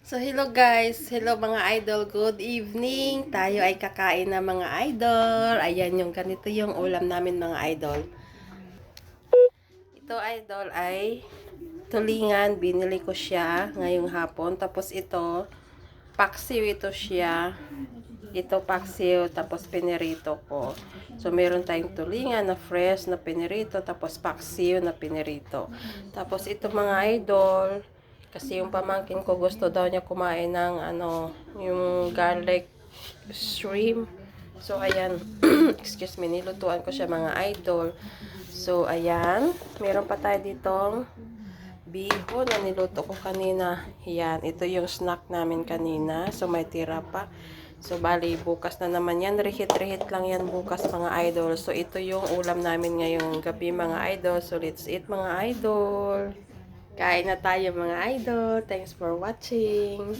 So, hello guys. Hello mga idol. Good evening. Tayo ay kakain na mga idol. Ayan yung ganito yung ulam namin mga idol. Ito idol ay tulingan. Binili ko siya ngayong hapon. Tapos ito, paksiw ito siya. Ito paksiw. Tapos pinirito ko. So, meron tayong tulingan na fresh na pinirito. Tapos paksiw na pinirito. Tapos ito mga idol. Kasi yung pamangkin ko gusto daw niya kumain ng yung garlic shrimp. So, ayan. Excuse me, nilutuan ko siya mga idol. So, ayan. Meron pa tayo ditong bihon na niluto ko kanina. Ayan, ito yung snack namin kanina. So, may tira pa. So, bali, bukas na naman yan. Rihit-rihit lang yan bukas mga idol. So, ito yung ulam namin ngayong gabi mga idol. So, let's eat mga idol. Kain na tayo mga idol. Thanks for watching.